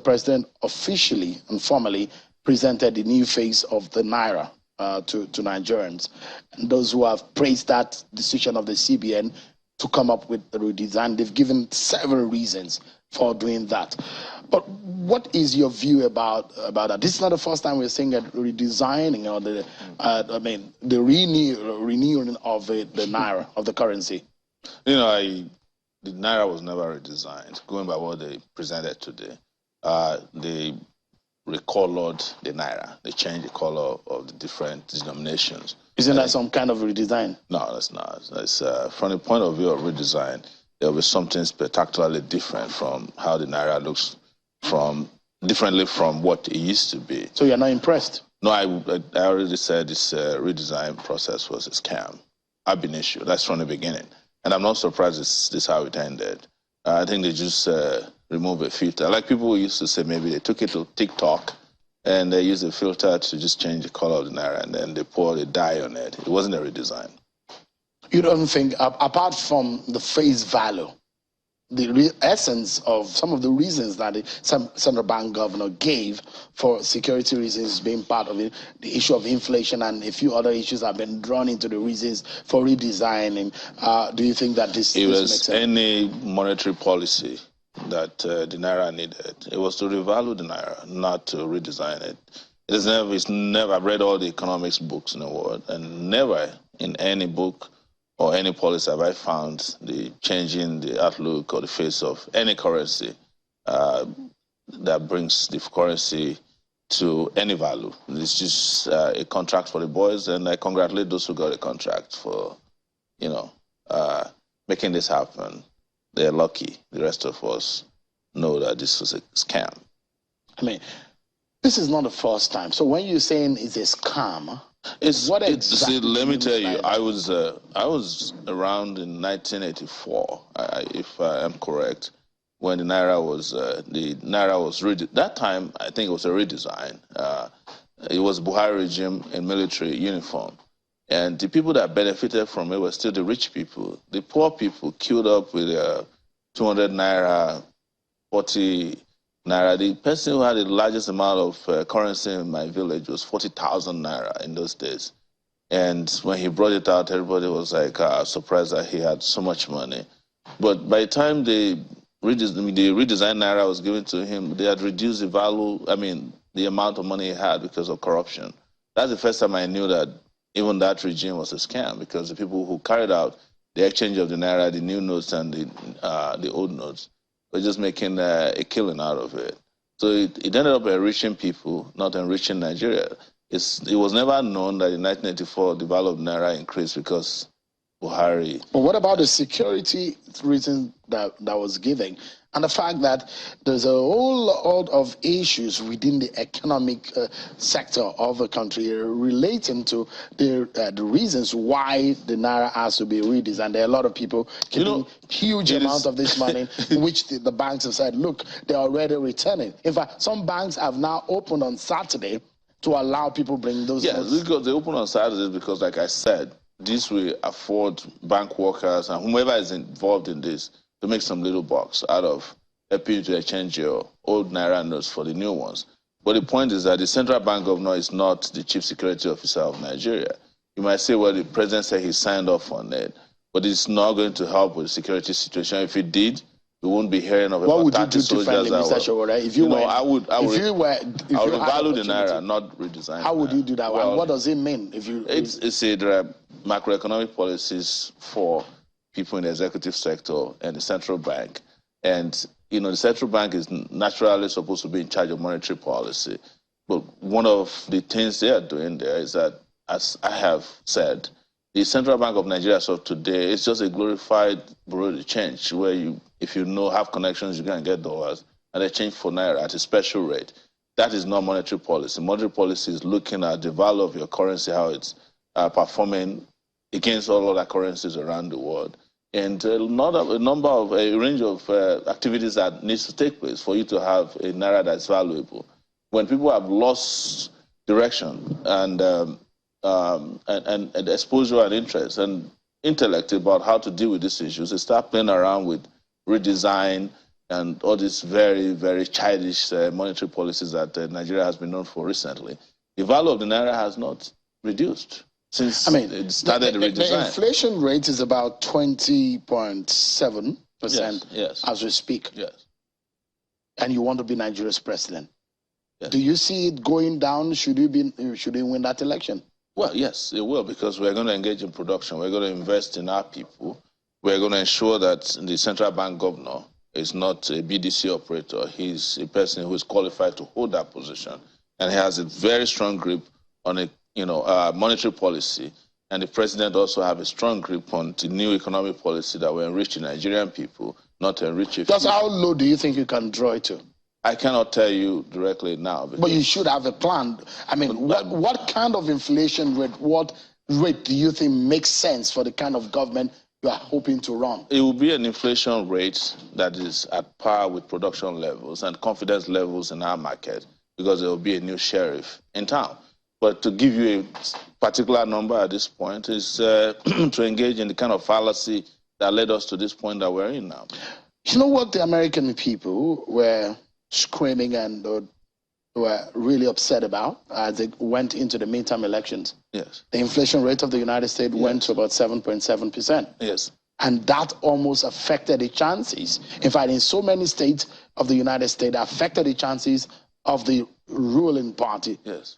president officially and formally presented the new face of the Naira to Nigerians. And those who have praised that decision of the CBN to come up with the redesign, they've given several reasons for doing that. But what is your view about that? This is not the first time we're seeing a redesigning or the renewing of the Naira, of the currency. You know, the Naira was never redesigned. Going by what they presented today, they recolored the Naira. They changed the color of the different denominations. Isn't that some kind of redesign? No, that's not. That's, from the point of view of redesign, there will be something spectacularly different from how the Naira looks differently from what it used to be. So you're not impressed? No, I already said this redesign process was a scam. I've been issued. That's from the beginning. And I'm not surprised this is how it ended. I think they just remove a filter. Like people used to say, maybe they took it to TikTok and they used a filter to just change the color of the Naira, and then they poured a dye on it. It wasn't a redesign. You don't think, apart from the face value, the essence of some of the reasons that the central bank governor gave for security reasons being part of it, the issue of inflation and a few other issues have been drawn into the reasons for redesigning. Do you think that this makes sense? Any monetary policy that the Naira needed, it was to revalue the Naira, not to redesign it. It's never, I've read all the economics books in the world, and never in any book or any policy have I found the changing the outlook or the face of any currency that brings the currency to any value. It's just a contract for the boys, and I congratulate those who got a contract for, making this happen. They're lucky. The rest of us know that this was a scam. I mean, this is not the first time. So when you're saying it's a scam, see, let me tell you, I was around in 1984, if I am correct, when the Naira was that time. I think it was a redesign. It was Buhari regime in military uniform, and the people that benefited from it were still the rich people. The poor people queued up with 200 Naira, 40 Naira. The person who had the largest amount of currency in my village was 40,000 Naira in those days. And when he brought it out, everybody was like surprised that he had so much money. But by the time the redesigned Naira was given to him, they had reduced the value, the amount of money he had because of corruption. That's the first time I knew that even that regime was a scam, because the people who carried out the exchange of the Naira, the new notes and the old notes, were just making a killing out of it. So it ended up enriching people, not enriching Nigeria. It was never known that in 1984 the value of Naira increased because Buhari. But what about the security reason that was given, and the fact that there's a whole lot of issues within the economic sector of the country relating to the reasons why the Naira has to be redesigned? There are a lot of people keeping huge amounts of this money, which the banks have said, look, they're already returning. In fact, some banks have now opened on Saturday to allow people bring those. Yes, because they open on Saturdays because, like I said, this will afford bank workers and whomever is involved in this to make some little bucks out of helping you to exchange your old Naira notes for the new ones. But the point is that the central bank governor is not the chief security officer of Nigeria. You might say, well, the president said he signed off on it, but it's not going to help with the security situation. If it did, we won't be hearing of about 30 soldiers. What would you do differently, Mr. Sowore? If you were, I would revalue the Naira, not redesign. How would you do that? Well, and what does it mean? There are macroeconomic policies for people in the executive sector and the central bank. And, the central bank is naturally supposed to be in charge of monetary policy. But one of the things they are doing there is that, as I have said, the Central Bank of Nigeria of today is just a glorified bureau de change where if you have connections, you can get dollars and they change for Naira at a special rate. That is not monetary policy. Monetary policy is looking at the value of your currency, how it's performing against all other currencies around the world. And a range of activities that needs to take place for you to have a Naira that's valuable. When people have lost direction and exposure and interest and intellect about how to deal with these issues, they start playing around with redesign and all these very, very childish monetary policies that Nigeria has been known for recently, the value of the Naira has not reduced since it started the redesign. The inflation rate is about 20.7% as we speak. Yes. And you want to be Nigeria's president. Yes. Do you see it going down? Should you win that election? Well, yes, it will, because we're going to engage in production. We're going to invest in our people. We're going to ensure that the central bank governor is not a BDC operator. He's a person who is qualified to hold that position, and he has a very strong grip on monetary policy. And the president also have a strong grip on the new economic policy that will enrich the Nigerian people, not enrich a few. Just how low do you think you can draw it to? I cannot tell you directly now. But you should have a plan. I mean, what kind of inflation rate, what rate do you think makes sense for the kind of government you are hoping to run? It will be an inflation rate that is at par with production levels and confidence levels in our market, because there will be a new sheriff in town. But to give you a particular number at this point is to engage in the kind of fallacy that led us to this point that we're in now. You know what the American people were screaming and were really upset about as they went into the midterm elections? Yes. The inflation rate of the United States went to about 7.7%. Yes. And that almost affected the chances. In fact, in so many states of the United States, affected the chances of the ruling party. Yes.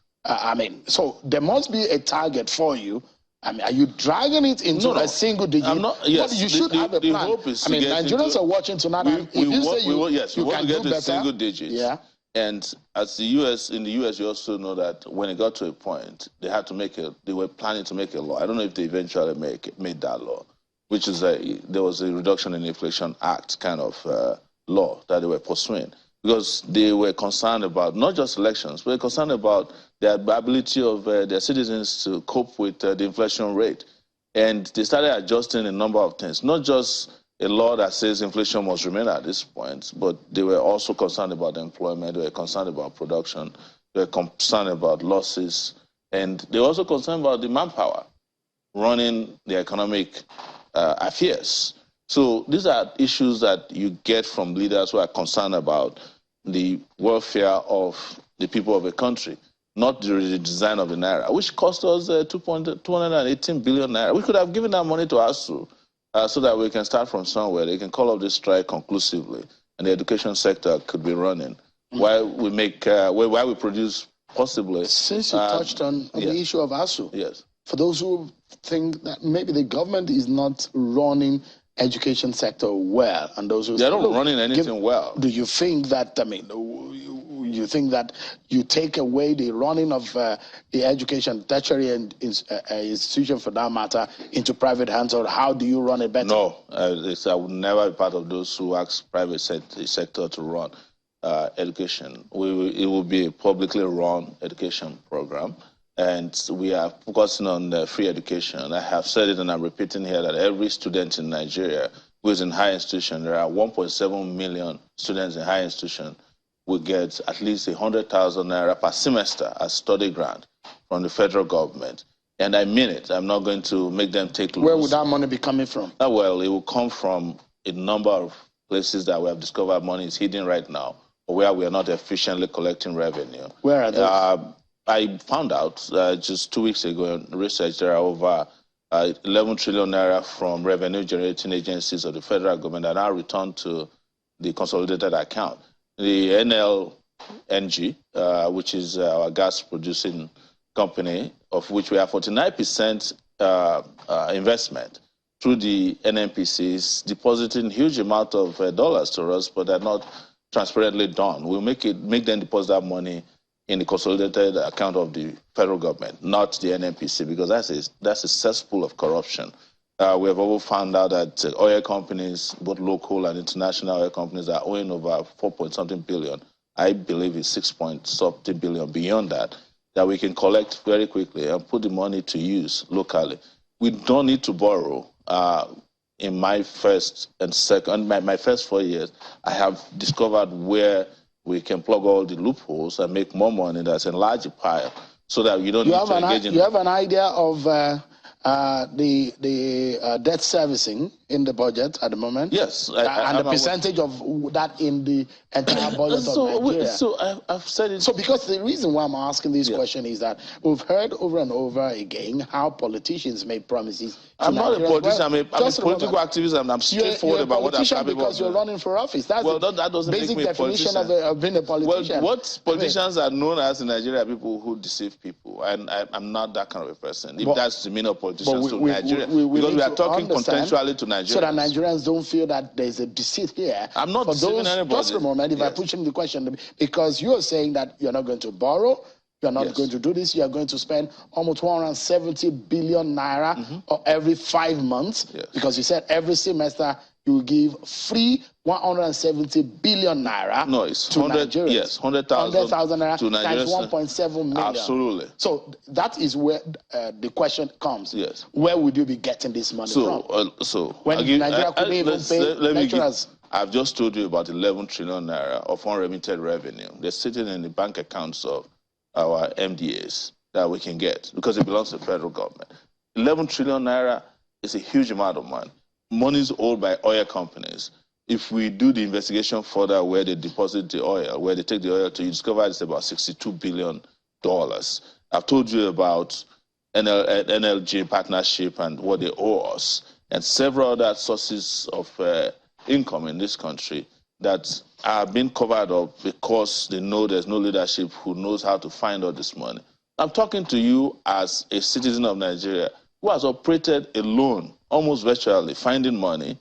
So there must be a target for you. I mean, are you dragging it into a single digit? I'm not. Yes, but you should have a plan. Nigerians are watching tonight. We want to get to a single digit. Yeah. And as in the US, you also know that when it got to a point, they were planning to make a law. I don't know if they eventually made that law, which is there was a reduction in the Inflation Act kind of law that they were pursuing, because they were concerned about not just elections, but they were concerned about the ability of their citizens to cope with the inflation rate. And they started adjusting a number of things, not just a law that says inflation must remain at this point, but they were also concerned about employment, they were concerned about production, they were concerned about losses, and they were also concerned about the manpower running the economic affairs. So these are issues that you get from leaders who are concerned about the welfare of the people of a country, not the redesign of the Naira, which cost us 218 billion Naira. We could have given that money to ASUU so that we can start from somewhere. They can call off this strike conclusively, and the education sector could be running. While we produce possibly. Since you touched on the issue of ASUU, yes. For those who think that maybe the government is not running education sector well, and those who they're not running anything well. Do you think that you think that you take away the running of the education, tertiary institution for that matter, into private hands, or how do you run it better? No, I would never be part of those who ask private sector to run education. It will be a publicly run education program, and we are focusing on free education. I have said it and I'm repeating here that every student in Nigeria who is in higher institution, there are 1.7 million students in higher institution, will get at least 100,000 Naira per semester as study grant from the federal government. And I mean it. I'm not going to make them take loans. Where would that money be coming from? Well, it will come from a number of places that we have discovered money is hidden right now, or where we are not efficiently collecting revenue. Where are those? I found out just 2 weeks ago in research there are over 11 trillion Naira from revenue-generating agencies of the federal government that are returned to the consolidated account. The NLNG, which is our gas-producing company, of which we have 49% investment through the NNPCs, depositing huge amount of dollars to us, but they're not transparently done. We'll make them deposit that money in the consolidated account of the federal government, not the NNPC, because that's a cesspool of corruption. We have also found out that oil companies, both local and international oil companies, are owing over 4-point-something billion. I believe it's 6-point-something billion beyond that we can collect very quickly and put the money to use locally. We don't need to borrow. In my first and second, my first 4 years, I have discovered where we can plug all the loopholes and make more money that's a larger pile, so that you don't need to engage in. You have an idea of the debt servicing in the budget at the moment? Yes. And the percentage of that in the entire budget of Nigeria? So I've said it. So because the reason why I'm asking this question is that we've heard over and over again how politicians make promises. I'm not a politician. I'm a political activist, and I'm straightforward about what I'm capable of. Because you're running for office. That's that doesn't basic make me a definition of being a politician. Well, what politicians are known as in Nigeria are people who deceive people, and I'm not that kind of a person. If that's the meaning of politicians to Nigeria, because we are talking contextually to Nigeria, so that Nigerians don't feel that there's a deceit here. I'm not deceiving anybody. Just a moment, if I push him the question, because you're saying that you're not going to borrow. You're not going to do this. You're going to spend almost 170 billion naira every 5 months, because you said every semester you will give free 170 billion naira to Nigerians. Yes, 100,000 naira to Nigerians. Times 1.7 million. Absolutely. So that is where the question comes. Yes. Where would you be getting this money from? When Nigeria couldn't even pay lecturers. I've just told you about 11 trillion naira of unremitted revenue. They're sitting in the bank accounts of our MDAs that we can get because it belongs to the federal government. 11 trillion naira is a huge amount of money. Money is owed by oil companies. If we do the investigation further where they deposit the oil, where they take the oil to, you discover it's about $62 billion. I've told you about NLG partnership and what they owe us, and several other sources of income in this country that are being covered up because they know there's no leadership who knows how to find all this money. I'm talking to you as a citizen of Nigeria who has operated alone, almost virtually, finding money,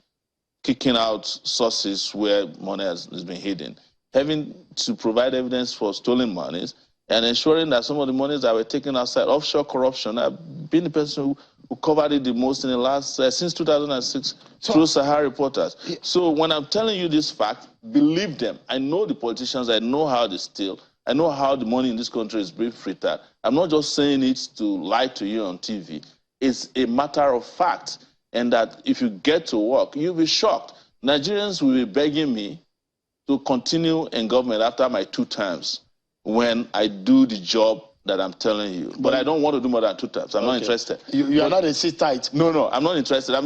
kicking out sources where money has been hidden, having to provide evidence for stolen monies, and ensuring that some of the monies that were taken outside offshore corruption. I've been the person who covered it the most in the last, since 2006, through Sahara Reporters. So when I'm telling you this fact, believe them. I know the politicians, I know how they steal, I know how the money in this country is being frittered. I'm not just saying it to lie to you on TV. It's a matter of fact, and that if you get to work, you'll be shocked. Nigerians will be begging me to continue in government after my 2 terms when I do the job that I'm telling you. But I don't want to do more than 2 terms. I'm not interested. You are not a sit tight. No, I'm not interested.